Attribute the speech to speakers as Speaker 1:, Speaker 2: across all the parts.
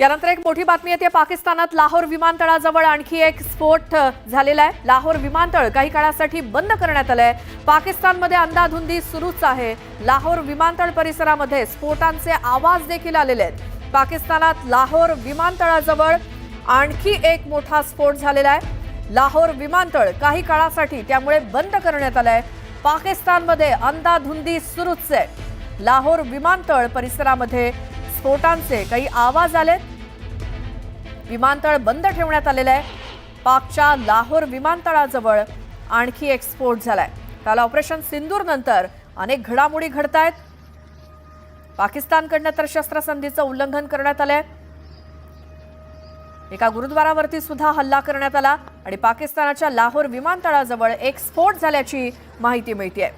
Speaker 1: यानंतर एक मोठी बातमी येते। पाकिस्तानात लाहोर विमानतळाजवळ आणखी एक स्फोट झालेला आहे। लाहोर विमानतळ काही काळासाठी बंद करण्यात आलंय। पाकिस्तानमध्ये अंधाधुंदी सुरूच आहे। लाहोर विमानतळ परिसरामध्ये स्फोटांचे आवाज देखील आलेले आहेत। पाकिस्तानात लाहोर विमानतळाजवळ आणखी एक मोठा स्फोट झालेला आहे। लाहोर विमानतळ काही काळासाठी त्यामुळे बंद करण्यात आलंय। पाकिस्तानमध्ये अंधाधुंदी सुरूच आहे। लाहोर विमानतळ परिसरामध्ये स्फोटांचे काही आवाज आले। विमानतळ बंद ठेवण्यात आलेलं आहे। पाकच्या लाहोर विमानतळाजवळ आणखी एक स्फोट झालाय। काल ऑपरेशन सिंदूर नंतर अनेक घडामोडी घडतायत। पाकिस्तानकडून तर शस्त्रसंधीचं उल्लंघन करण्यात आलंय। एका गुरुद्वारावरती सुद्धा हल्ला करण्यात आला आणि पाकिस्तानाच्या लाहोर विमानतळाजवळ एक स्फोट झाल्याची माहिती मिळतेय।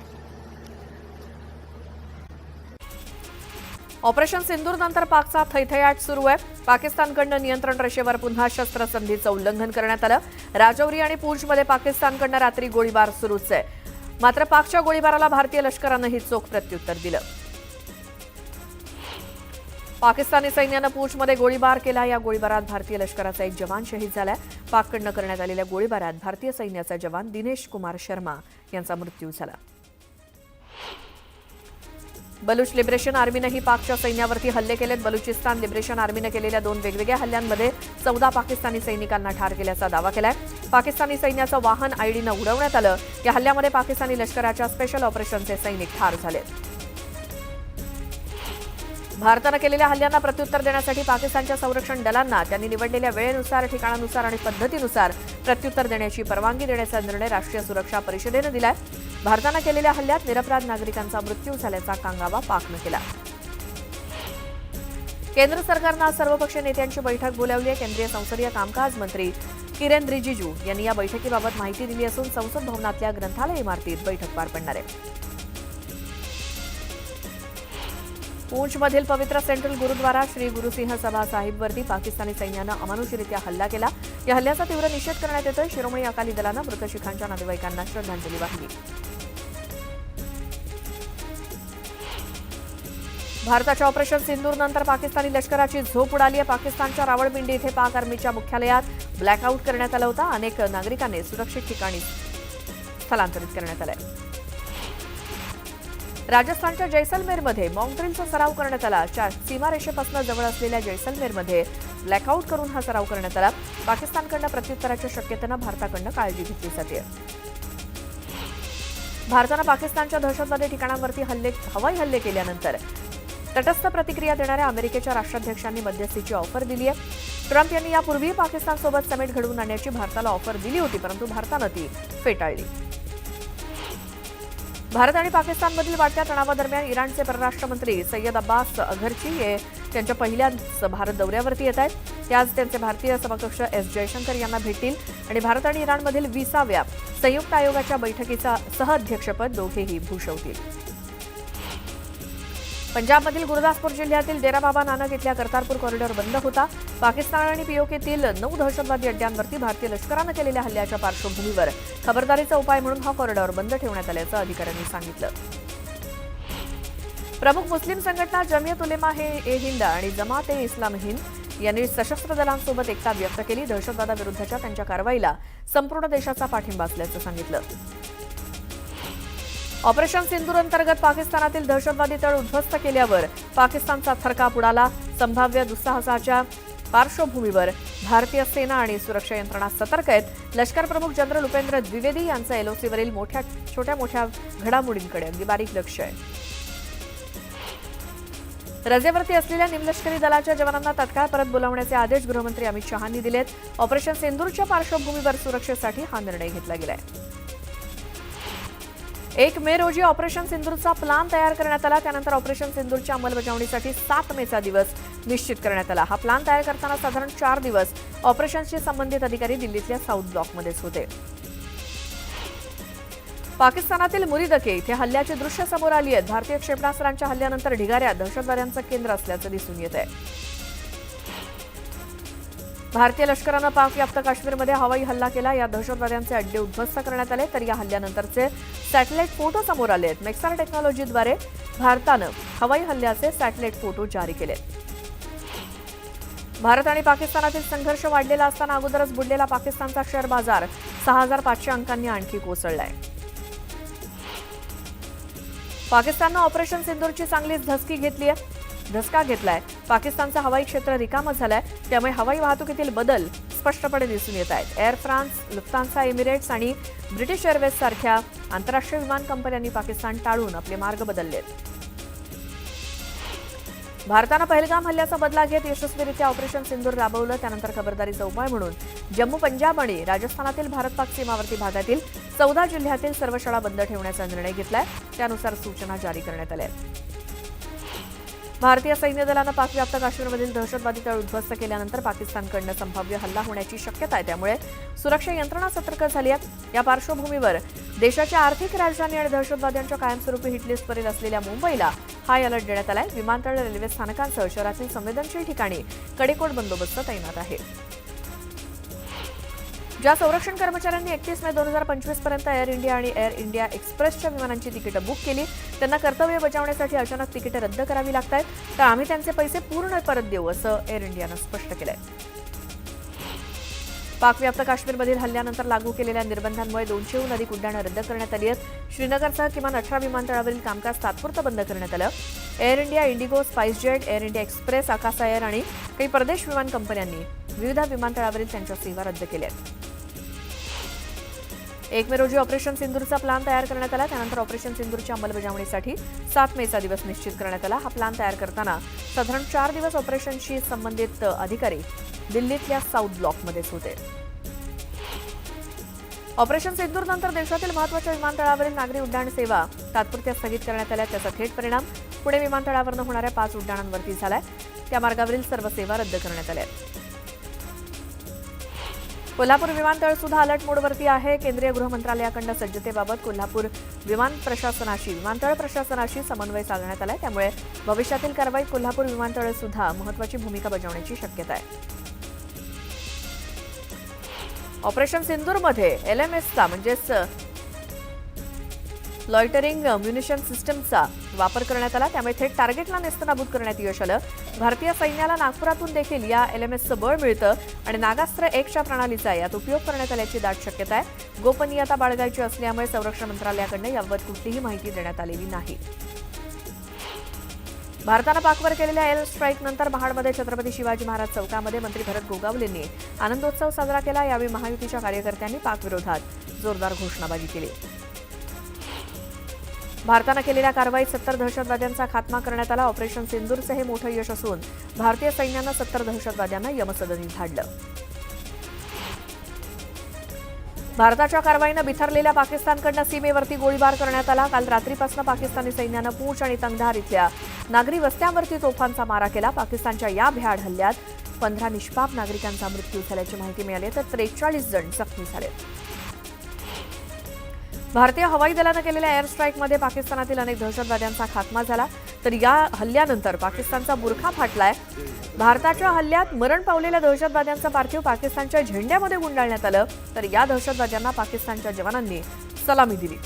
Speaker 1: ऑपरेशन सिंदूर नंतर पाकचा थैथयाट सुरू आहे। पाकिस्तानकडून नियंत्रण रेषेवर पुन्हा शस्त्रसंधीचं उल्लंघन करण्यात आलं। राजौरी आणि पूंछमध्ये पाकिस्तानकडून रात्री गोळीबार सुरूच आहे। मात्र पाकच्या गोळीबाराला भारतीय लष्करानंही चोख प्रत्युत्तर दिलं। पाकिस्तानी सैन्यानं पूंछमध्ये गोळीबार केला। या गोळीबारात भारतीय लष्कराचा एक जवान शहीद झालाय। पाककडून करण्यात आलेल्या गोळीबारात भारतीय सैन्याचा जवान दिनेश कुमार शर्मा यांचा मृत्यू झाला। बलूच लिबरेशन आर्मीनेही पाकच्या सैन्यावरती हल्ले केलेत। बलुचिस्तान लिबरेशन आर्मीने केलेल्या 2 वेगवेगळ्या हल्ल्यांमध्ये 14 पाकिस्तानी सैनिकांना ठार केल्याचा दावा केलाय। पाकिस्तानी सैन्याचं वाहन आयडीनं उडवण्यात आलं। या हल्ल्यामध्ये पाकिस्तानी लष्कराच्या स्पेशल ऑपरेशनचे सैनिक ठार झालेत। भारतानं केलेल्या हल्ल्यांना प्रत्युत्तर देण्यासाठी पाकिस्तानच्या संरक्षण दलांना त्यांनी निवडलेल्या वेळेनुसार, ठिकाणानुसार आणि पद्धतीनुसार प्रत्युत्तर देण्याची परवानगी देण्याचा निर्णय राष्ट्रीय सुरक्षा परिषदेनं दिलाय। भारतानं केलेल्या हल्ल्यात निरपराध नागरिकांचा मृत्यू झाल्याचा कांगावा पाकनं केला। केंद्र सरकारनं आज सर्वपक्षीय नेत्यांची बैठक बोलावली आहे। केंद्रीय संसदीय कामकाज मंत्री किरेन रिजिजू यांनी या बैठकीबाबत माहिती दिली असून संसद भवनातल्या ग्रंथालय इमारतीत बैठक पार पडणार आहे। पूंछमधील पवित्र सेंट्रल गुरुद्वारा श्री गुरुसिंह सभा साहिबवरती पाकिस्तानी सैन्यानं अमानुषरित्या हल्ला केला। या हल्ल्याचा तीव्र निषेध करण्यात येतोय। शिरोमणी अकाली दलानं मृत शीखांच्या नातेवाईकांना श्रद्धांजली वाहिली। भारताच्या ऑपरेशन सिंदूर नंतर पाकिस्तानी लष्कराची झोप उडाली आहे। पाकिस्तानच्या रावळपिंडी इथे पाक आर्मीच्या मुख्यालयात ब्लॅकआउट करण्यात आला होता। अनेक नागरिकांनी सुरक्षित ठिकाणी स्थलांतरित करण्यात आलंय। राजस्थानच्या जैसलमेरमध्ये मॉक ड्रिलचा सराव करण्यात आला। सीमारेषेपासून जवळ असलेल्या जैसलमेरमध्ये ब्लॅकआउट करून हा सराव करण्यात आला। पाकिस्तानकडून प्रत्युत्तराच्या शक्यतेनं भारताकडून काळजी घेतली जाते। भारतानं पाकिस्तानच्या दहशतवादी ठिकाणांवरती हवाई हल्ले केल्यानंतर तटस्थ प्रतिक्रिया देणाऱ्या अमेरिकेच्या राष्ट्राध्यक्षांनी मध्यस्थीची ऑफर दिली आहे। ट्रम्प यांनी यापूर्वी पाकिस्तानसोबत समिट घडवून आणण्याची भारताला ऑफर दिली होती, परंतु भारतानं ती फेटाळली। भारत आणि पाकिस्तानमधील वाढत्या तणावादरम्यान इराणचे परराष्ट्र मंत्री सय्यद अब्बास अघरची हे त्यांच्या पहिल्याच भारत दौऱ्यावरती येत आहेत। ते आज त्यांचे भारतीय समकक्ष एस जयशंकर यांना भेटतील आणि भारत आणि इराणमधील 20व्या संयुक्त आयोगाच्या बैठकीचा सहअध्यक्षपद दोघेही भूषवतील। पंजाबमधील गुरदासपूर जिल्ह्यातील डेरा बाबा नानक इथल्या करतारपूर कॉरिडॉर बंद होता। पाकिस्तान आणि पीओकेतील 9 दहशतवादी अड्ड्यांवरती भारतीय लष्करानं केलेल्या हल्ल्याच्या पार्श्वभूमीवर खबरदारीचा उपाय म्हणून हा कॉरिडॉर बंद ठेवण्यात आल्याचं अधिकाऱ्यांनी सांगितलं। प्रमुख मुस्लिम संघटना जमियत उलेमा ए हिंद आणि जमात ए इस्लाम हिंद यांनी सशस्त्र दलांसोबत एकता व्यक्त केली। दहशतवादाविरुद्धच्या त्यांच्या कारवाईला संपूर्ण देशाचा पाठिंबा असल्याचं सांगितलं। ऑपरेशन सिंदूर अंतर्गत पाकिस्तानातील दहशतवादी तळ उद्ध्वस्त केल्यावर पाकिस्तानचा थरकाप उडाला। संभाव्य दुस्साहसाच्या पार्श्वभूमीवर भारतीय सेना आणि सुरक्षा यंत्रणा सतर्क आहेत। लष्कर प्रमुख जनरल उपेंद्र द्विवेदी यांचं एलओसीवरील छोट्या मोठ्या घडामोडींकडे अगदी बारीक लक्ष आहे। रजेवरती असलेल्या निमलष्करी दलाच्या जवानांना तत्काळ परत बोलावण्याचे आदेश गृहमंत्री अमित शहांनी दिलेत। ऑपरेशन सिंदूरच्या पार्श्वभूमीवर सुरक्षेसाठी हा निर्णय घेतला गेलाय। 1 मे रोजी ऑपरेशन सिंदूरचा प्लान तयार करण्यात आला। त्यानंतर ऑपरेशन सिंदूरच्या अंमलबजावणीसाठी 7 मेचा दिवस निश्चित करण्यात आला। हा प्लान तयार करताना साधारण 4 दिवस ऑपरेशनशी संबंधित अधिकारी दिल्लीतल्या साऊथ ब्लॉकमध्येच होते। पाकिस्तानातील मुरीदके इथे हल्ल्याची दृश्य समोर आली आहेत। भारतीय क्षेपणास्त्रांच्या हल्ल्यानंतर ढिगाऱ्यात दहशतवाद्यांचं केंद्र असल्याचं दिसून येत आहे। भारतीय लष्करानं पाकव्याप्त काश्मीरमध्ये हवाई हल्ला केला। या दहशतवाद्यांचे अड्डे उद्ध्वस्त करण्यात आले, तर या हल्ल्यानंतरचे सॅटेलाइट फोटो समोर आले आहेत। मेक्सार टेक्नॉलॉजीद्वारे भारतानं हवाई हल्ल्याचे सॅटेलाइट फोटो जारी केले। भारत आणि पाकिस्तानातील संघर्ष वाढलेला असताना अगोदरच बुडलेला पाकिस्तानचा शेअर बाजार 6,500 अंकांनी आणखी कोसळलाय. पाकिस्ताननं ऑपरेशन सिंदूरची चांगलीच धसका घेतलाय. पाकिस्तानचं हवाई क्षेत्र रिकामं झालंय, त्यामुळे हवाई वाहतुकीतील बदल स्पष्टपणे दिसून येत आहेत. एअर फ्रान्स, लुफ्तान्सा, एमिरेट्स आणि ब्रिटिश एअरवेज सारख्या आंतरराष्ट्रीय विमान कंपन्यांनी पाकिस्तान टाळून आपले मार्ग बदललेत. भारतानं पहलगाम हल्ल्याचा बदला घेत यशस्वीरित्या ऑपरेशन सिंदूर राबवलं. त्यानंतर खबरदारीचा उपाय म्हणून जम्मू, पंजाब आणि राजस्थानातील भारत-पाक सीमावर्ती भागातील 14 जिल्ह्यातील सर्व शाळा बंद ठेवण्याचा निर्णय घेतलाय. त्यानुसार सूचना जारी करण्यात आल्या आहेत. भारतीय सैन्य दलानं पाकव्याप्त काश्मीरमधील दहशतवादी तळ उद्ध्वस्त केल्यानंतर पाकिस्तानकडनं संभाव्य हल्ला होण्याची शक्यता आहे. त्यामुळे सुरक्षा यंत्रणा सतर्क झाली आहे. या पार्श्वभूमीवर देशाची आर्थिक राजधानी आणि दहशतवाद्यांच्या कायमस्वरूपी हिटलिस्टवरील असलेल्या मुंबईला हाय अलर्ट देण्यात आलाय. विमानतळ, रेल्वे स्थानकांसह शहरातील संवेदनशील ठिकाणी कडेकोट बंदोबस्त तैनात आहे. ज्या संरक्षण कर्मचाऱ्यांनी 31 मे 2025 पर्यंत एअर इंडिया आणि एअर इंडिया एक्सप्रेसच्या विमानांची तिकीटं बुक केली, त्यांना कर्तव्य बजावण्यासाठी अचानक तिकीटं रद्द करावी लागतात. तर आम्ही त्यांचे पैसे पूर्ण परत देऊ, असं एअर इंडियानं स्पष्ट केलंय. पाकव्याप्त काश्मीरमधील हल्ल्यानंतर लागू केलेल्या निर्बंधांमुळे 200हून अधिक उड्डाणं रद्द करण्यात आली आहेत. श्रीनगरसह किमान 18 विमानतळावरील कामकाज तात्पुरतं बंद करण्यात आलं. Air India, IndiGo, SpiceJet, Air India Express, Akasa Air आणि काही परदेश विमान कंपन्यांनी विविध विमानतळावरील त्यांच्या सेवा रद्द केल्या आहेत. 1 मे रोजी ऑपरेशन सिंदूरचा प्लान तयार करण्यात आला. त्यानंतर ऑपरेशन सिंदूरच्या अंमलबजावणीसाठी 7 मेचा दिवस निश्चित करण्यात आला. हा प्लान तयार करताना साधारण 4 दिवस ऑपरेशनशी संबंधित अधिकारी दिल्लीतल्या साऊथ ब्लॉकमध्येच होते. ऑपरेशन सिंदूर नंतर देशातील महत्त्वाच्या विमानतळावरील नागरी उड्डाण सेवा तात्पुरत्या स्थगित करण्यात आल्या. त्याचा थेट परिणाम पुणे विमानतळावरून होणाऱ्या 5 उड्डाणांवरती झालाय. त्या मार्गावरील सर्व सेवा रद्द करण्यात आल्या. कोल्हापूर विमानतळ सुद्धा अलर्ट मोडवरती आहे. केंद्रीय गृह मंत्रालयाकडून सज्जतेबाबत कोल्हापूर विमानतळ प्रशासनाशी समन्वय साधण्यात आलाय. त्यामुळे भविष्यातील कारवाईत कोल्हापूर विमानतळ सुद्धा महत्त्वाची भूमिका बजावण्याची शक्यता आहे. ऑपरेशन सिंदूरमध्ये LMSचा म्हणजेच लॉयटरिंग म्युनिशन सिस्टमचा वापर करण्यात आला. त्यामुळे थेट टार्गेटला नेस्तनाबूत करण्यात यश आलं. भारतीय सैन्याला नागपुरातून देखील या LMSचं बळ मिळतं आणि नागास्त्र 1च्या प्रणालीचा यात उपयोग करण्यात आल्याची दाट शक्यता आहे. गोपनीयता बाळगायची असल्यामुळे संरक्षण मंत्रालयाकडून याबाबत कुठलीही माहिती देण्यात आलेली नाही. भारतानं पाकवर केलेल्या एअर स्ट्राईकनंतर महाडमध्ये छत्रपती शिवाजी महाराज चौकामध्ये मंत्री भरत गोगावलेंनी आनंदोत्सव साजरा केला. यावेळी महायुतीच्या कार्यकर्त्यांनी पाकविरोधात जोरदार घोषणाबाजी केली. भारतानं केलेल्या कारवाईत 70 दहशतवाद्यांचा खात्मा करण्यात आला. ऑपरेशन सिंदूरचं हे मोठं यश असून भारतीय सैन्यानं 70 दहशतवाद्यांना यमसदनी धाडलं. भारताच्या कारवाईनं बिथरलेल्या पाकिस्तानकडनं सीमेवरती गोळीबार करण्यात आला. काल रात्रीपासून पाकिस्तानी सैन्यानं पूंछ आणि तंगधार इथल्या नागरी वस्त्यांवरती तोफांचा मारा केला. पाकिस्तानच्या या भ्याड हल्ल्यात 15 निष्पाप नागरिकांचा मृत्यू झाल्याची माहिती मिळाली, तर 43 जण जखमी झाले. भारतीय हवाई दलानं केलेल्या एअर स्ट्राईकमध्ये पाकिस्तानातील अनेक दहशतवाद्यांचा खात्मा झाला. तर या हल्ल्यानंतर पाकिस्तानचा बुरखा फाटलाय. भारताच्या हल्ल्यात मरण पावलेल्या दहशतवाद्यांचं पार्थिव पाकिस्तानच्या झेंड्यामध्ये गुंडाळण्यात आलं. तर या दहशतवाद्यांना पाकिस्तानच्या जवानांनी सलामी दिली.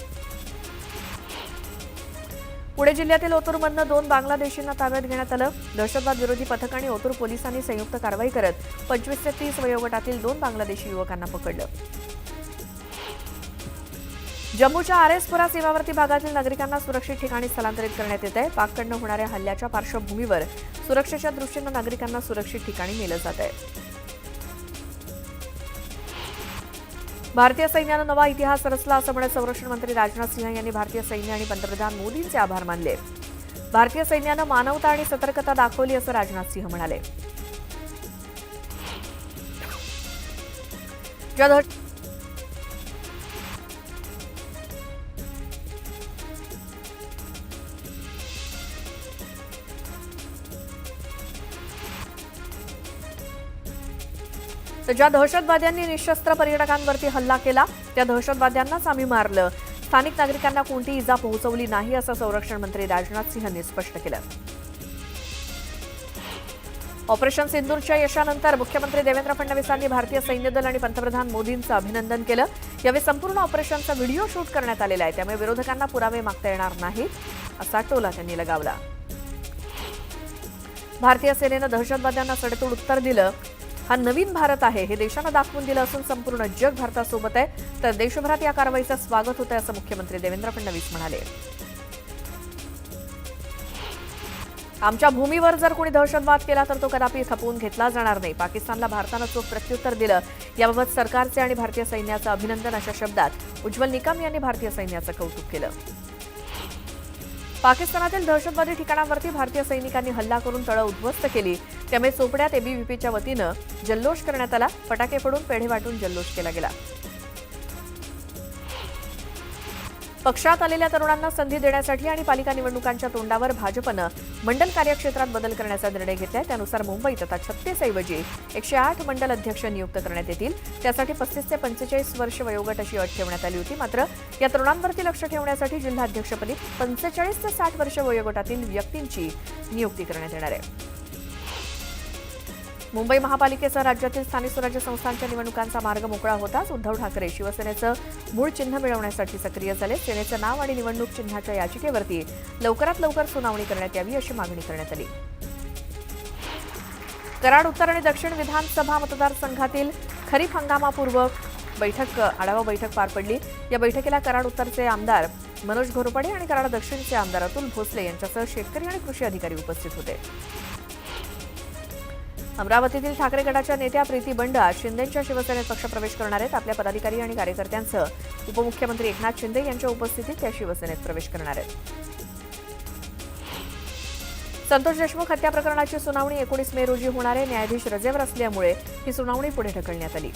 Speaker 1: पुणे जिल्ह्यातील ओतूरमधनं 2 बांगलादेशींना ताब्यात घेण्यात आलं. दहशतवाद विरोधी पथक आणि ओतूर पोलिसांनी संयुक्त कारवाई करत 25 ते 30 वयोगटातील 2 बांगलादेशी युवकांना पकडलं. जम्मूच्या आरएसपुरा सीमावर्ती भागातील नागरिकांना सुरक्षित ठिकाणी स्थलांतरित करण्यात येत आहे. पाककडनं होणाऱ्या हल्ल्याच्या पार्श्वभूमीवर सुरक्षेच्या दृष्टीनं नागरिकांना सुरक्षित ठिकाणी नेलं जात आहे. भारतीय सैन्यानं नवा इतिहास रचला असं म्हणत संरक्षण मंत्री राजनाथ सिंह यांनी भारतीय सैन्य आणि पंतप्रधान मोदींचे आभार मानले. भारतीय सैन्यानं मानवता आणि सतर्कता दाखवली असं राजनाथ सिंह म्हणाले. ज्या दहशतवाद्यांनी निशस्त्र पर्यटकांवरती हल्ला केला त्या दहशतवाद्यांनाच आम्ही मारलं. स्थानिक नागरिकांना कोणतीही इजा पोहोचवली नाही असं संरक्षण मंत्री राजनाथ सिंह यांनी स्पष्ट केलं. ऑपरेशन सिंदूरच्या यशानंतर मुख्यमंत्री देवेंद्र फडणवीसांनी भारतीय सैन्य दल आणि पंतप्रधान मोदींचं अभिनंदन केलं. यावेळी संपूर्ण ऑपरेशनचा व्हिडिओ शूट करण्यात आलेला आहे. त्यामुळे विरोधकांना पुरावे मागता येणार नाहीत असा टोला त्यांनी लगावला. भारतीय सेनेनं दहशतवाद्यांना सडेतोड उत्तर दिलं. हा नवीन भारत आहे हे देशानं दाखवून दिलं असून संपूर्ण जग भारतासोबत आहे, तर देशभरात या कारवाईचं स्वागत होतंय असं मुख्यमंत्री देवेंद्र फडणवीस म्हणाले. आमच्या भूमीवर जर कोणी दहशतवाद केला तर तो कदापि खपवून घेतला जाणार नाही. पाकिस्तानला भारतानं चोख प्रत्युत्तर दिलं. याबाबत सरकारचे आणि भारतीय सैन्याचं अभिनंदन अशा शब्दात उज्ज्वल निकम यांनी भारतीय सैन्याचं कौतुक केलं. पाकिस्तानातील दहशतवादी ठिकाणांवरती भारतीय सैनिकांनी हल्ला करून तळं उद्ध्वस्त केली. त्यामुळे चोपड्यात एबीव्हीपीच्या वतीनं जल्लोष करण्यात आला. फटाके फोडून पेढे वाटून जल्लोष केला गेला. पक्षात आलेल्या तरुणांना संधी देण्यासाठी आणि पालिका निवडणुकांच्या तोंडावर भाजपनं मंडल कार्यक्षेत्रात बदल करण्याचा निर्णय घेतलाय. त्यानुसार मुंबईत आता 36 ऐवजी 108 मंडल अध्यक्ष नियुक्त करण्यात येतील. त्यासाठी 35 ते 45 वर्ष वयोगट अशी अट ठेवण्यात आली होती. मात्र या तरुणांवरती लक्ष ठेवण्यासाठी जिल्हाध्यक्षपदी 45 ते 60 वर्ष वयोगटातील व्यक्तींची नियुक्ती करण्यात येणार आहे. मुंबई महापालिकेसह राज्यातील स्थानिक स्वराज्य संस्थांच्या निवडणुकांचा मार्ग मोकळा होताच उद्धव ठाकरे शिवसेनेचं मूळ चिन्ह मिळवण्यासाठी सक्रिय झाले. सेनेचं नाव आणि निवडणूक चिन्हाच्या याचिकेवरती लवकरात लवकर सुनावणी करण्यात यावी अशी मागणी करण्यात आली. कराड उत्तर आणि दक्षिण विधानसभा मतदारसंघातील खरीप हंगामापूर्व आढावा बैठक पार पडली. या बैठकीला कराड उत्तरचे आमदार मनोज घोरपडे आणि कराड दक्षिणचे आमदार अतुल भोसले यांच्यासह शेतकरी आणि कृषी अधिकारी उपस्थित होते. अमरावतीतील ठाकरे गटाच्या नेत्या प्रीती बंड आज शिंदेंच्या शिवसेनेत पक्षप्रवेश करणार आहेत. आपल्या पदाधिकारी आणि कार्यकर्त्यांसह उपमुख्यमंत्री एकनाथ शिंदे यांच्या उपस्थितीत त्या शिवसेनेत प्रवेश करणार आहेत. संतोष देशमुख हत्या प्रकरणाची सुनावणी 19 मे रोजी होणार आहे. न्यायाधीश रजेवर असल्यामुळे ही सुनावणी पुढे ढकलण्यात आली.